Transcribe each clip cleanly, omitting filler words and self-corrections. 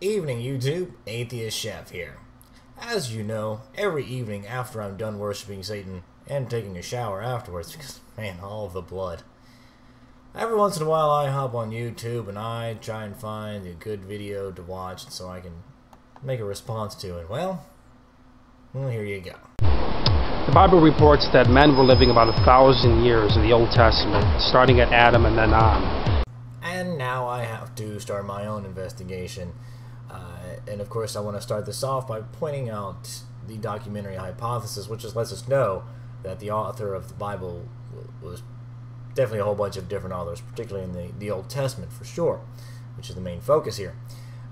Evening, YouTube. Atheist Chef here. As you know, every evening after I'm done worshiping Satan and taking a shower afterwards, because, man, all of the blood. Every once in a while I hop on YouTube and I try and find a good video to watch so I can make a response to it. Well, here you go. The Bible reports that men were living about 1,000 years in the Old Testament, starting at Adam and then on. And now I have to start my own investigation. And of course I want to start this off by pointing out the documentary hypothesis, which just lets us know that the author of the Bible was definitely a whole bunch of different authors, particularly in the Old Testament for sure, which is the main focus here.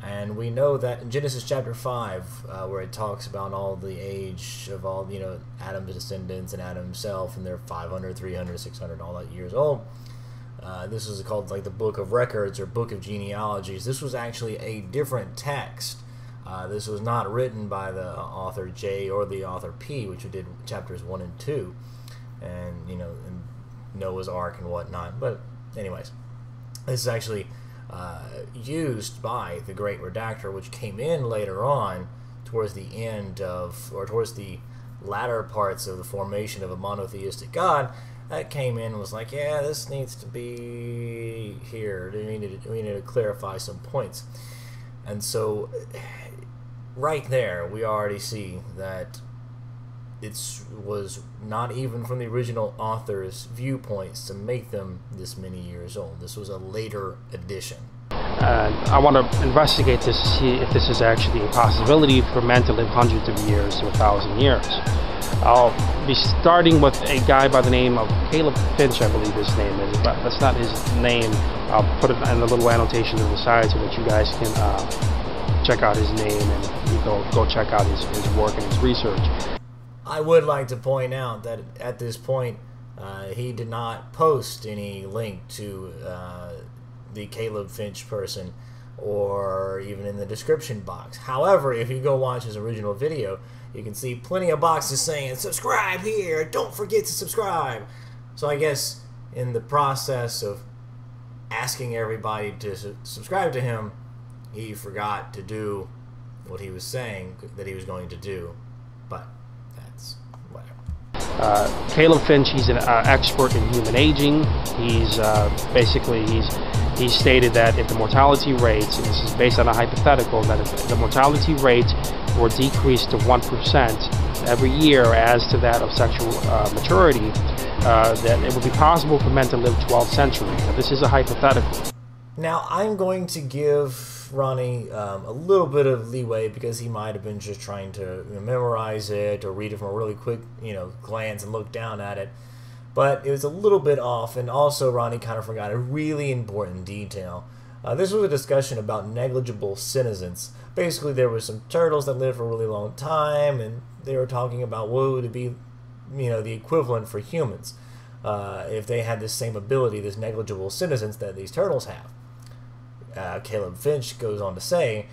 And we know that in Genesis chapter 5, where it talks about all the age of all, Adam's descendants and Adam himself, and they're 500, 300, 600, all that years old. This is called like the Book of Records or Book of Genealogies. This was actually a different text. This was not written by the author J or the author P, which did chapters 1 and 2, and and Noah's Ark and whatnot. But anyways, this is actually used by the Great Redactor, which came in later on towards the end of, or towards the latter parts of the formation of a monotheistic God. That came in and was like, yeah, this needs to be here. We need to clarify some points. And so right there we already see that it was not even from the original author's viewpoints to make them this many years old. This was a later addition. I want to investigate this to see if this is actually a possibility for men to live hundreds of years to 1,000 years. I'll be starting with a guy by the name of Caleb Finch, I believe his name is, but that's not his name. I'll put it in a little annotation to the side so that you guys can check out his name and you go check out his work and his research. I would like to point out that at this point he did not post any link to the Caleb Finch person, or even in the description box. However, if you go watch his original video, you can see plenty of boxes saying, subscribe here, don't forget to subscribe. So I guess in the process of asking everybody to subscribe to him, he forgot to do what he was saying that he was going to do. But that's whatever. Caleb Finch, he's an expert in human aging. He's He stated that if the mortality rates, and this is based on a hypothetical, that if the mortality rate were decreased to 1% every year as to that of sexual maturity, that it would be possible for men to live 12 centuries. Now, this is a hypothetical. Now, I'm going to give Ronnie a little bit of leeway because he might have been just trying to memorize it or read it from a really quick glance and look down at it. But it was a little bit off, and also Ronnie kind of forgot a really important detail. This was a discussion about negligible senescence. Basically, there were some turtles that lived for a really long time, and they were talking about what would it be, the equivalent for humans if they had this same ability, this negligible senescence that these turtles have. Caleb Finch goes on to say,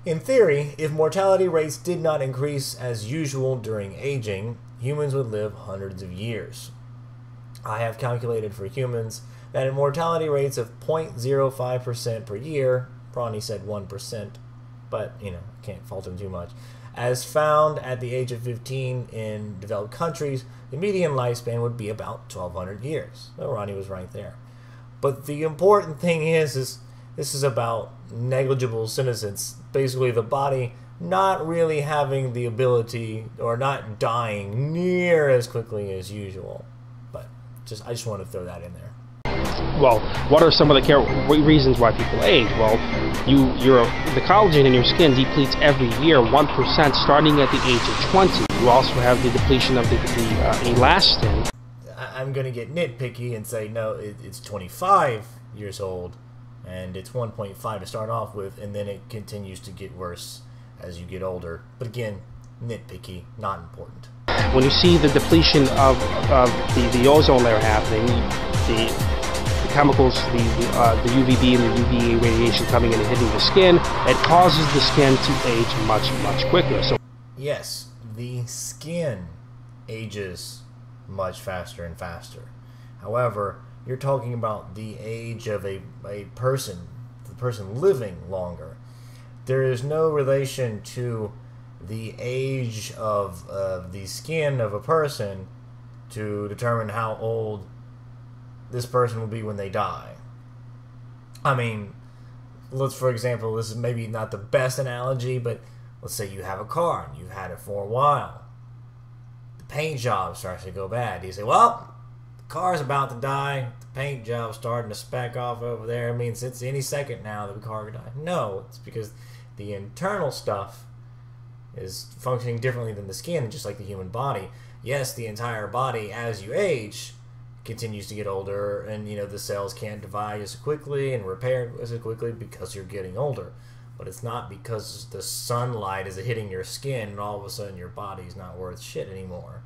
in theory, if mortality rates did not increase as usual during aging, humans would live hundreds of years. I have calculated for humans that at mortality rates of 0.05% per year, Ronnie said 1%, but, can't fault him too much, as found at the age of 15 in developed countries, the median lifespan would be about 1,200 years. So Ronnie was right there. But the important thing is this is about negligible senescence, basically the body not really having the ability or not dying near as quickly as usual. I just want to throw that in there. Well, what are some of the reasons why people age? Well, the collagen in your skin depletes every year 1%, starting at the age of 20. You also have the depletion of the elastin. I'm going to get nitpicky and say, no, it's 25 years old, and it's 1.5 to start off with, and then it continues to get worse as you get older. But again, nitpicky, not important. When you see the depletion of the ozone layer happening, the chemicals, the UVB and the UVA radiation coming in and hitting the skin, it causes the skin to age much, much quicker. So yes, the skin ages much faster and faster. However, you're talking about the age of a person, the person living longer. there is no relation to the age of the skin of a person to determine how old this person will be when they die. I mean, for example, this is maybe not the best analogy, but let's say you have a car and you've had it for a while. The paint job starts to go bad. You say, well, the car's about to die. The paint job's starting to speck off over there. It means it's any second now that the car could die. No, it's because the internal stuff is functioning differently than the skin, just like the human body. Yes, the entire body, as you age, continues to get older, and the cells can't divide as quickly and repair as quickly because you're getting older. But it's not because the sunlight is hitting your skin and all of a sudden your body's not worth shit anymore.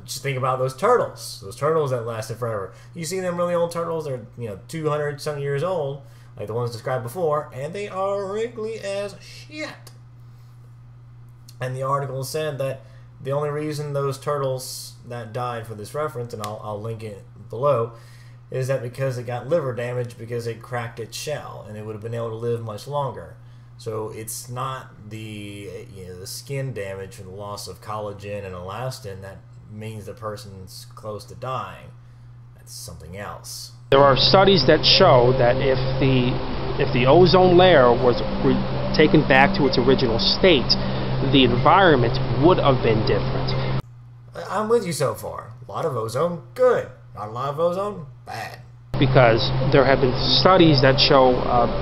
Just think about those turtles that lasted forever. You see them really old turtles, they're 200 some years old, like the ones described before, and they are wrinkly as shit. And the article said that the only reason those turtles that died, for this reference, and I'll link it below, is that because it got liver damage because it cracked its shell, and it would have been able to live much longer. So it's not the the skin damage or the loss of collagen and elastin that means the person's close to dying. That's something else. There are studies that show that if the ozone layer was taken back to its original state, the environment would have been different. I'm with you so far. A lot of ozone, good. Not a lot of ozone, bad. Because there have been studies that show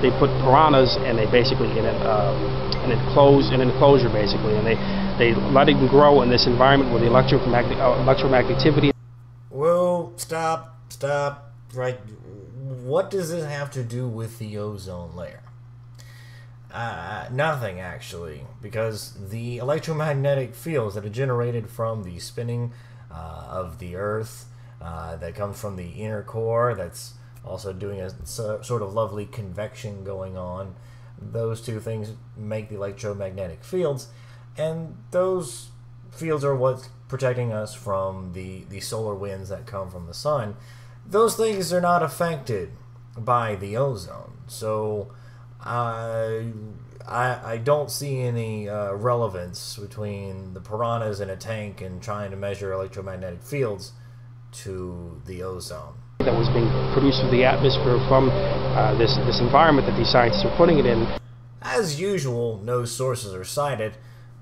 they put piranhas and they basically in an enclosure basically, and they let it grow in this environment with the electromagnetivity. Whoa! Stop! Right. What does this have to do with the ozone layer? Nothing, actually, because the electromagnetic fields that are generated from the spinning of the Earth, that comes from the inner core, that's also doing a sort of lovely convection going on. Those two things make the electromagnetic fields, and those fields are what's protecting us from the solar winds that come from the sun. Those things are not affected by the ozone, so I don't see any relevance between the piranhas in a tank and trying to measure electromagnetic fields to the ozone that was being produced through the atmosphere from this environment that these scientists are putting it in. As usual, no sources are cited,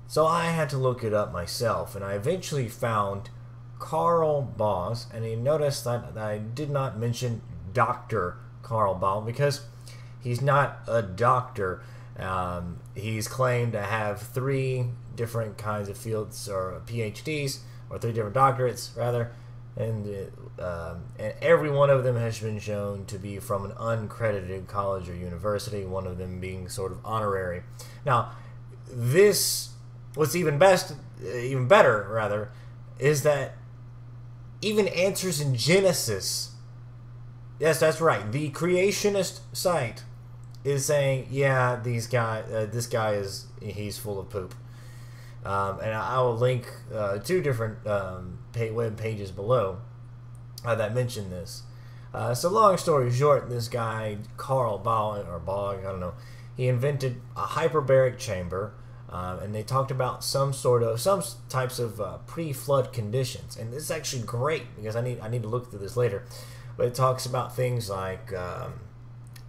so I had to look it up myself, and I eventually found Carl Baugh, and you notice that I did not mention Dr. Carl Baugh because he's not a doctor. He's claimed to have 3 different kinds of fields, or PhDs, or 3 different doctorates, rather, and every one of them has been shown to be from an uncredited college or university, one of them being sort of honorary. Now, what's even better, rather, is that even Answers in Genesis, yes, that's right, the creationist site is saying, yeah, this guy he's full of poop. And I will link 2 different web pages below that mention this. So long story short, this guy, Carl Baugh, I don't know, he invented a hyperbaric chamber, and they talked about some types of pre-flood conditions. And this is actually great because I need to look through this later. But it talks about things like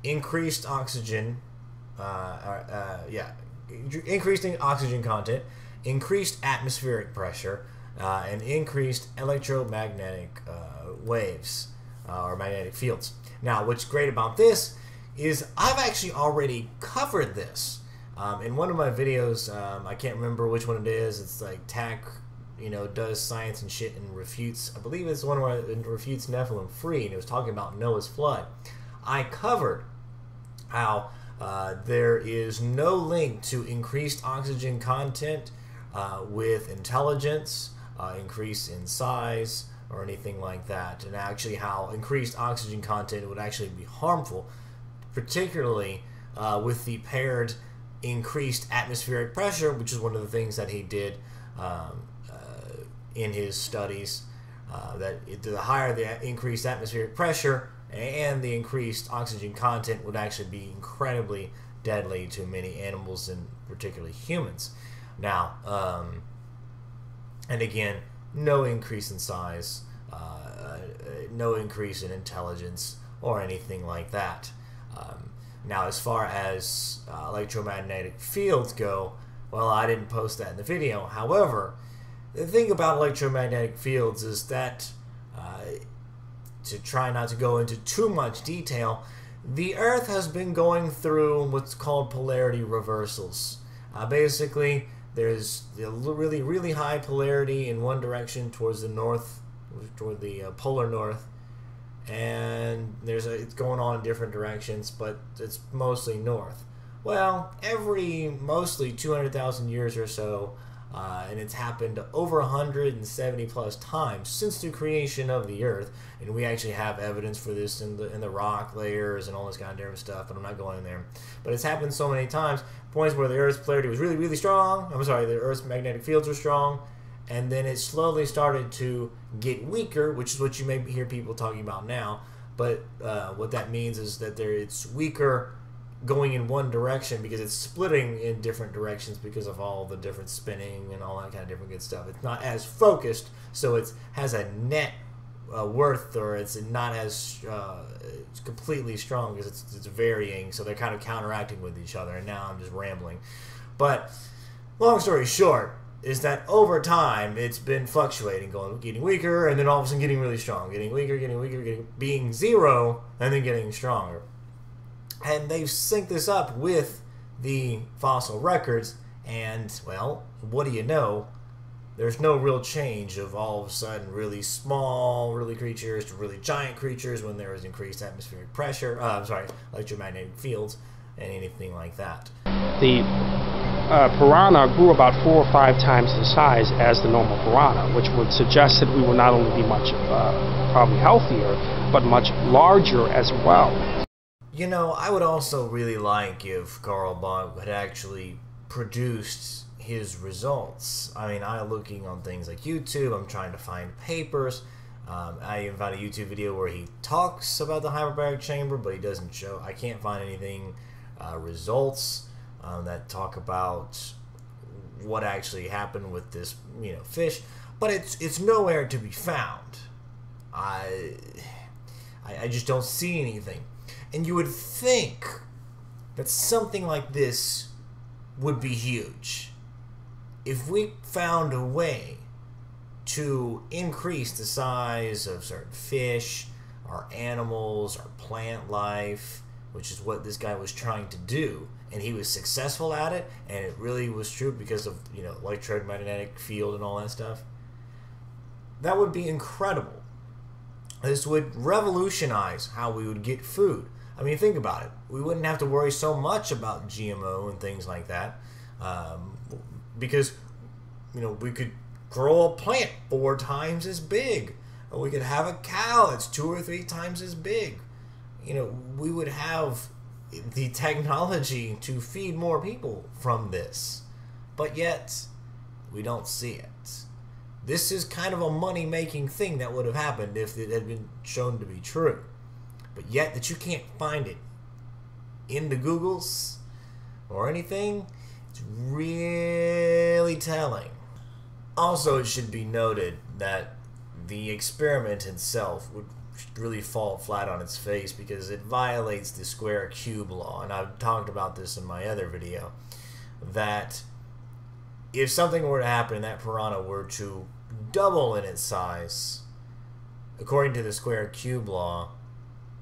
increased oxygen, increasing oxygen content, increased atmospheric pressure, and increased electromagnetic waves or magnetic fields. Now, what's great about this is I've actually already covered this in one of my videos. I can't remember which one it is. It's like TAC, does science and shit and refutes. I believe it's the one where it refutes Nephilim free, and it was talking about Noah's flood. I covered how there is no link to increased oxygen content with intelligence, increase in size, or anything like that, and actually how increased oxygen content would actually be harmful, particularly with the paired increased atmospheric pressure, which is one of the things that he did in his studies, that the higher the increased atmospheric pressure and the increased oxygen content would actually be incredibly deadly to many animals and particularly humans. Now, and again, no increase in size, no increase in intelligence or anything like that. Now, as far as electromagnetic fields go, well, I didn't post that in the video. However, the thing about electromagnetic fields is that, to try not to go into too much detail, the Earth has been going through what's called polarity reversals. Basically, there's a really, really high polarity in one direction towards the north, toward the polar north, and it's going on in different directions, but it's mostly north. Well, every mostly 200,000 years or so, and it's happened over 170 plus times since the creation of the Earth, and we actually have evidence for this in the rock layers and all this kind of different stuff, but I'm not going there. But it's happened so many times, points where the Earth's polarity was really, really strong. I'm sorry, the Earth's magnetic fields were strong, and then it slowly started to get weaker, which is what you may hear people talking about now. But what that means is that it's weaker going in one direction because it's splitting in different directions because of all the different spinning and all that kind of different good stuff. It's not as focused, so it has a net worth, or it's not as it's completely strong because it's varying, so they're kind of counteracting with each other. And now I'm just rambling. But long story short is that over time it's been fluctuating, getting weaker, and then all of a sudden getting really strong, getting weaker, being zero, and then getting stronger. And they've synced this up with the fossil records, and, well, what do you know? There's no real change of all of a sudden really small, really creatures to really giant creatures when there is increased atmospheric pressure, electromagnetic fields, and anything like that. The piranha grew about 4 or 5 times the size as the normal piranha, which would suggest that we would not only be much probably healthier, but much larger as well. You know, I would also really like if Carl Bog had actually produced his results. I mean, I'm looking on things like YouTube, I'm trying to find papers. I even found a YouTube video where he talks about the hyperbaric chamber, but he doesn't show. I can't find anything, results that talk about what actually happened with this, fish. But it's nowhere to be found. I just don't see anything. And you would think that something like this would be huge. If we found a way to increase the size of certain fish, our animals, our plant life, which is what this guy was trying to do, and he was successful at it, and it really was true because of, electromagnetic field and all that stuff, that would be incredible. This would revolutionize how we would get food. I mean, think about it. We wouldn't have to worry so much about GMO and things like that, because, we could grow a plant 4 times as big, or we could have a cow that's 2 or 3 times as big. We would have the technology to feed more people from this, but yet we don't see it. This is kind of a money-making thing that would have happened if it had been shown to be true. But yet that you can't find it in the Googles or anything, it's really telling. Also, it should be noted that the experiment itself would really fall flat on its face because it violates the square cube law, and I've talked about this in my other video, that if something were to happen and that piranha were to double in its size, according to the square cube law,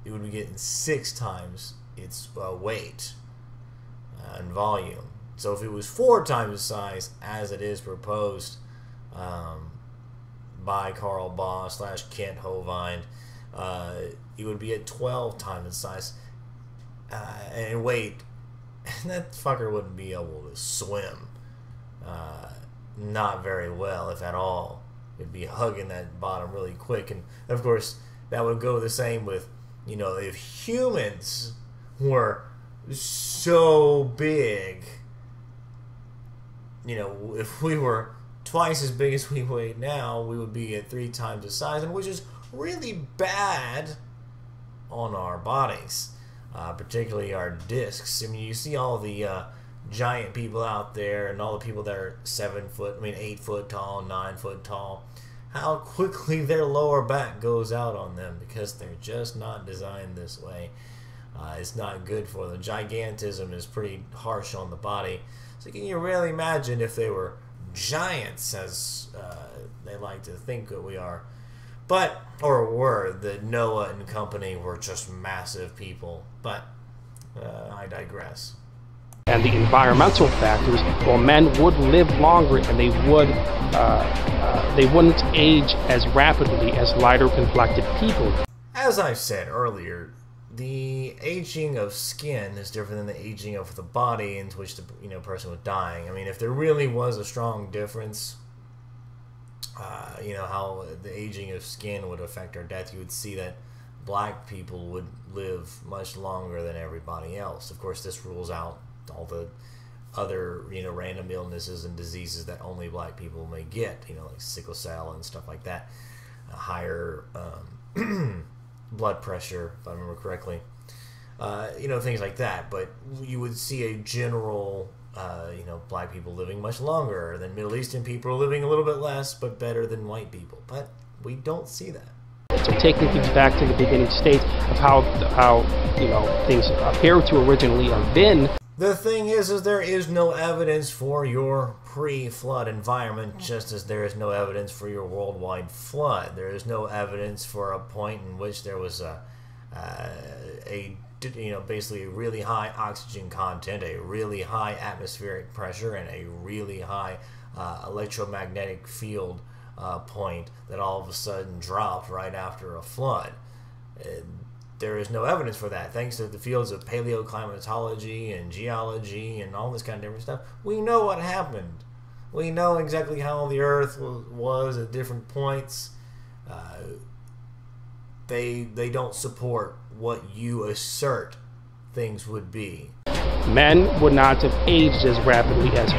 it would be getting 6 times its weight and volume. So if it was 4 times the size, as it is proposed by Carl Baugh / Kent Hovind, it would be at 12 times its size and weight. And that fucker wouldn't be able to swim. Not very well, if at all. It'd be hugging that bottom really quick. And of course, that would go the same with, if humans were so big, if we were twice as big as we weigh now, we would be at 3 times the size, and which is really bad on our bodies. particularly our discs. I mean, you see all the giant people out there, and all the people that are 8 foot tall, 9 foot tall. How quickly their lower back goes out on them because they're just not designed this way. It's not good for them. Gigantism is pretty harsh on the body. So can you really imagine if they were giants, as they like to think that we are, or were, that Noah and company were just massive people. But I digress. And the environmental factors, well, men would live longer and they wouldn't age as rapidly as lighter complected people. As I said earlier, the aging of skin is different than the aging of the body into which the person was dying. I mean, if there really was a strong difference, how the aging of skin would affect our death, you would see that black people would live much longer than everybody else. Of course, this rules out all the other random illnesses and diseases that only black people may get, like sickle cell and stuff like that, higher blood pressure, if I remember correctly, things like that. But you would see a general black people living much longer than Middle Eastern people, living a little bit less but better than white people. But we don't see that. So taking things back to the beginning state of how things appear to originally have been. The thing is there is no evidence for your pre-flood environment, just as there is no evidence for your worldwide flood. There is no evidence for a point in which there was basically a really high oxygen content, a really high atmospheric pressure, and a really high electromagnetic field point that all of a sudden dropped right after a flood. There is no evidence for that. Thanks to the fields of paleoclimatology and geology and all this kind of different stuff, we know what happened. We know exactly how the Earth was at different points. They don't support what you assert things would be. Men would not have aged as rapidly as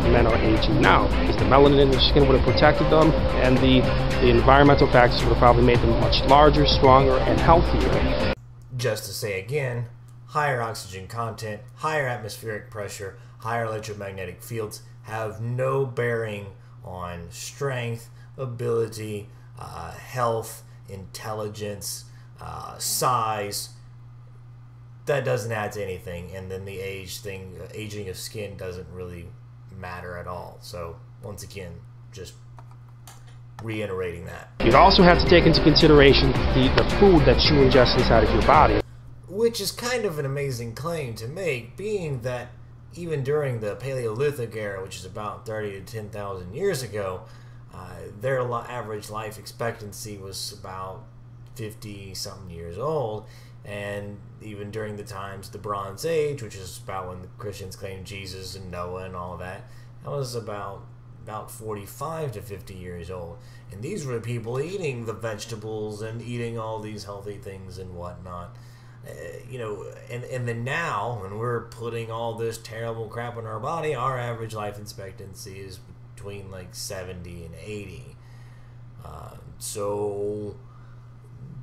men are aging now, because the melanin in their skin would have protected them, and the environmental factors would have probably made them much larger, stronger, and healthier. Just to say again, higher oxygen content, higher atmospheric pressure, higher electromagnetic fields have no bearing on strength, ability, health, intelligence, size. That doesn't add to anything, and then the aging of skin doesn't really matter at all. So once again, just reiterating that. You'd also have to take into consideration the food that you ingest inside of your body. Which is kind of an amazing claim to make, being that even during the Paleolithic era, which is about 30 to 10,000 years ago, their average life expectancy was about 50-something years old. And even during the times of the Bronze Age, which is about when the Christians claimed Jesus and Noah and all of that, that was about 45 to 50 years old. And these were the people eating the vegetables and eating all these healthy things and whatnot. And then now, when we're putting all this terrible crap in our body, our average life expectancy is between like 70 and 80. So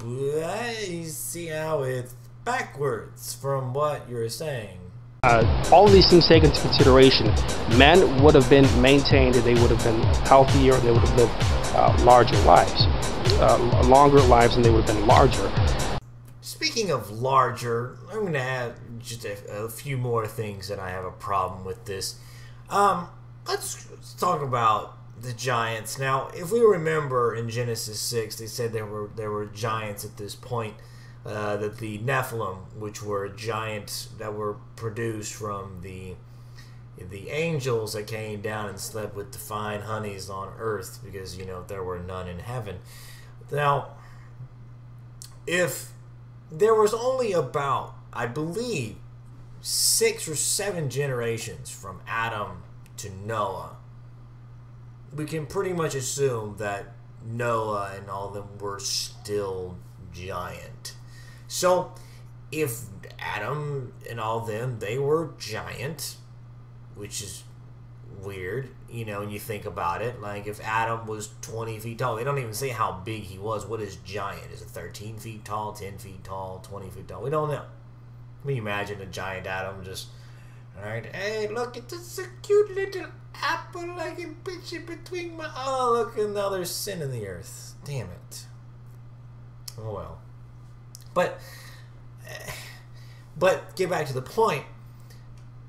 you see how it's backwards from what you're saying. All of these things taken into consideration, men would have been maintained, they would have been healthier, they would have lived larger lives, longer lives, and they would have been larger. Speaking of larger, I'm going to add just a few more things that I have a problem with this. Let's talk about the giants. Now, if we remember in Genesis 6, they said there were giants at this point, that the Nephilim, which were giants that were produced from the angels that came down and slept with the fine honeys on earth, because there were none in heaven. Now, if there was only about, I believe, 6 or 7 generations from Adam to Noah, we can pretty much assume that Noah and all of them were still giant. So, if Adam and all of them, they were giant, which is weird, when you think about it. Like, if Adam was 20 feet tall, they don't even say how big he was. What is giant? Is it 13 feet tall, 10 feet tall, 20 feet tall? We don't know. me imagine a giant atom just, alright, hey, look, it's just a cute little apple I can picture between my, oh, look, and now there's sin in the earth. Damn it. Oh well. But get back to the point.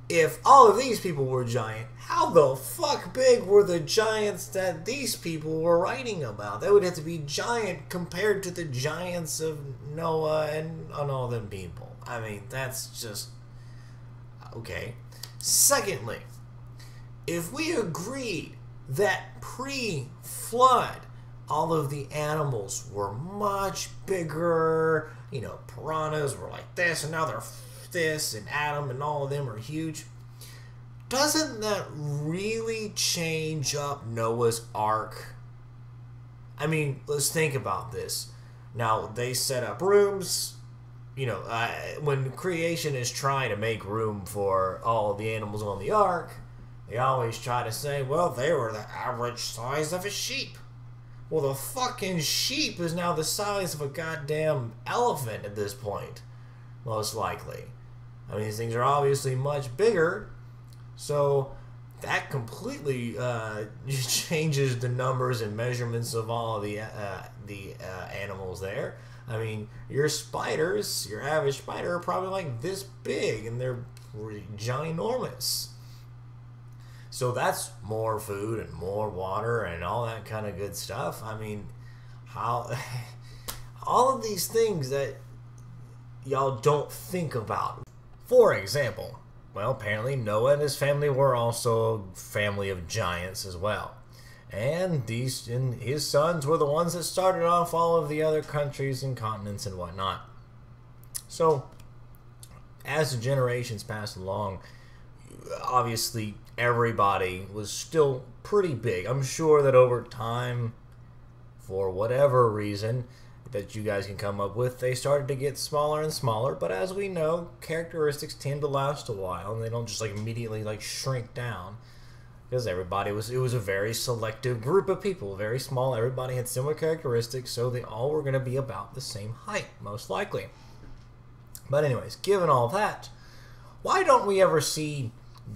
If all of these people were giant, how the fuck big were the giants that these people were writing about? They would have to be giant compared to the giants of Noah and all them people. I mean, that's just... Okay. Secondly, if we agreed that pre-flood, all of the animals were much bigger, you know, piranhas were like this, and now they're this, and Adam and all of them are huge. Doesn't that really change up Noah's Ark? I mean, let's think about this. Now, they set up rooms. You know, when creation is trying to make room for all the animals on the Ark, they always try to say, well, they were the average size of a sheep. Well, the fucking sheep is now the size of a goddamn elephant at this point, most likely. I mean, these things are obviously much bigger, so that completely changes the numbers and measurements of all of the animals there. I mean, your spiders, your average spider, are probably like this big, and they're ginormous. So that's more food and more water and all that kind of good stuff. I mean, how all of these things that y'all don't think about. For example, well, apparently Noah and his family were also a family of giants as well. And his sons were the ones that started off all of the other countries and continents and whatnot. So, as the generations passed along, obviously everybody was still pretty big. I'm sure that over time, for whatever reason that you guys can come up with, they started to get smaller and smaller. But as we know, characteristics tend to last a while, and they don't just like immediately like shrink down. Because it was a very selective group of people, very small. Everybody had similar characteristics, so they all were going to be about the same height, most likely. But anyways, given all that, why don't we ever see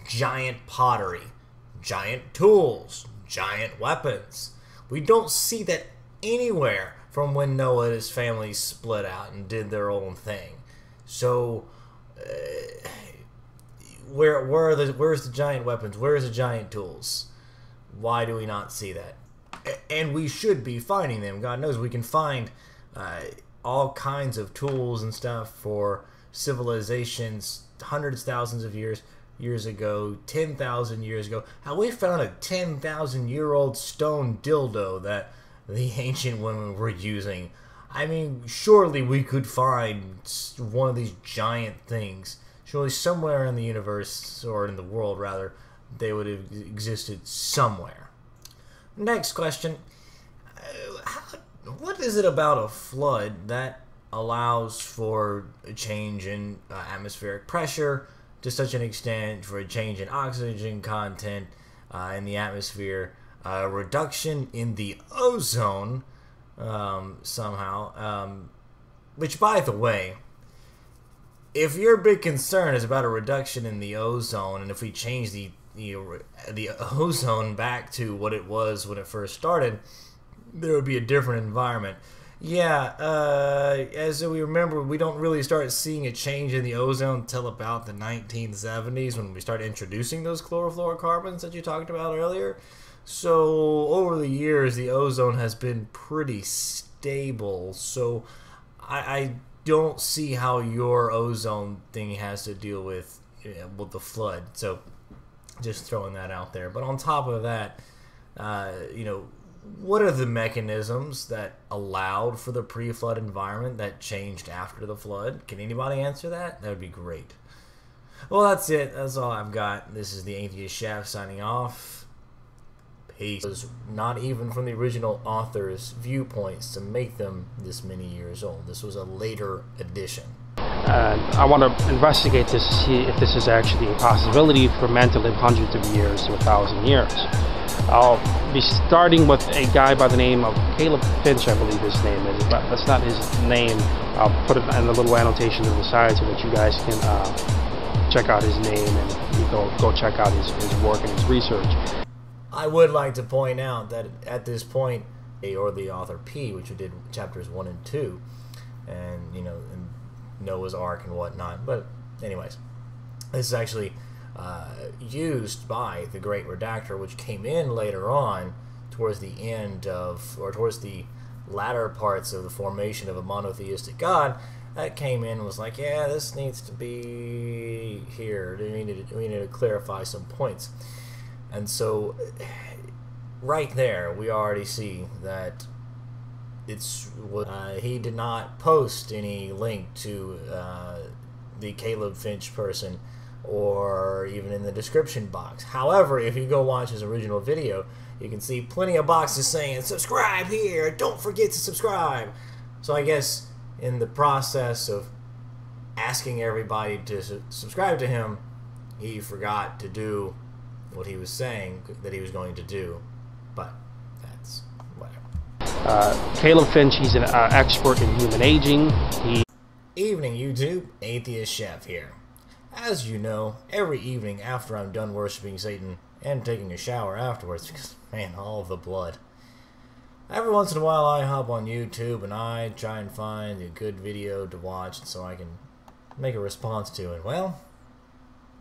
giant pottery, giant tools, giant weapons? We don't see that anywhere from when Noah and his family split out and did their own thing. So, where's the giant weapons? Where's the giant tools? Why do we not see that? And we should be finding them. God knows we can find all kinds of tools and stuff for civilizations hundreds, thousands of years ago, 10,000 years ago. How we found a 10,000-year-old stone dildo that the ancient women were using. I mean, surely we could find one of these giant things. Surely somewhere in the universe, or in the world rather, they would have existed somewhere. Next question. What is it about a flood that allows for a change in atmospheric pressure to such an extent, for a change in oxygen content in the atmosphere, a reduction in the ozone somehow, which, by the way, if your big concern is about a reduction in the ozone, and if we change the ozone back to what it was when it first started, there would be a different environment. Yeah, as we remember, we don't really start seeing a change in the ozone until about the 1970s, when we started introducing those chlorofluorocarbons that you talked about earlier. So over the years, the ozone has been pretty stable. So I don't see how your ozone thing has to deal with the flood. So just throwing that out there. But on top of that, what are the mechanisms that allowed for the pre-flood environment that changed after the flood? Can anybody answer that? That would be great. Well, that's it. That's all I've got. This is the Atheist Chef signing off. Peace. It was not even from the original author's viewpoints to make them this many years old. This was a later edition. And I want to investigate this to see if this is actually a possibility for man to live hundreds of years to 1,000 years. I'll be starting with a guy by the name of Caleb Finch, I believe his name is, but that's not his name. I'll put it in a little annotation to the side so that you guys can check out his name and you go check out his work and his research. I would like to point out that at this point, or the author P, which we did chapters 1 and 2, and and Noah's Ark and whatnot. But anyways, this is actually used by the Great Redactor, which came in later on towards the end of, or towards the latter parts of the formation of a monotheistic God. That came in and was like, yeah, this needs to be here. We need to clarify some points. And so right there, we already see that he did not post any link to the Caleb Finch person, or even in the description box. However, if you go watch his original video, you can see plenty of boxes saying, subscribe here, don't forget to subscribe. So I guess in the process of asking everybody to subscribe to him, he forgot to do what he was saying that he was going to do. But that's whatever. Caleb Finch, he's an expert in human aging. Evening, YouTube. Atheist Chef here. As you know, every evening after I'm done worshiping Satan and taking a shower afterwards, because, man, all of the blood, every once in a while I hop on YouTube and I try and find a good video to watch so I can make a response to it. Well,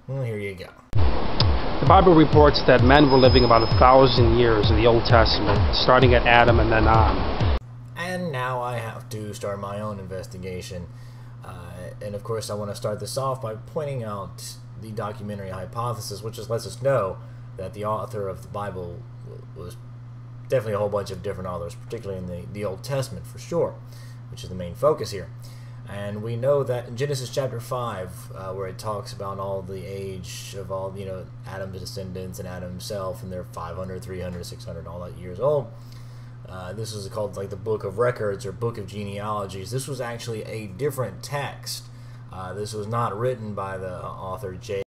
here you go. The Bible reports that men were living about 1,000 years in the Old Testament, starting at Adam and then on. And now I have to start my own investigation. And of course I want to start this off by pointing out the documentary hypothesis, which just lets us know that the author of the Bible was definitely a whole bunch of different authors, particularly in the Old Testament for sure, which is the main focus here. And we know that in Genesis chapter 5, where it talks about all the age of all, Adam's descendants and Adam himself, and they're 500, 300, 600, all that years old. This is called like the Book of Records or Book of Genealogies. This was actually a different text. This was not written by the author J.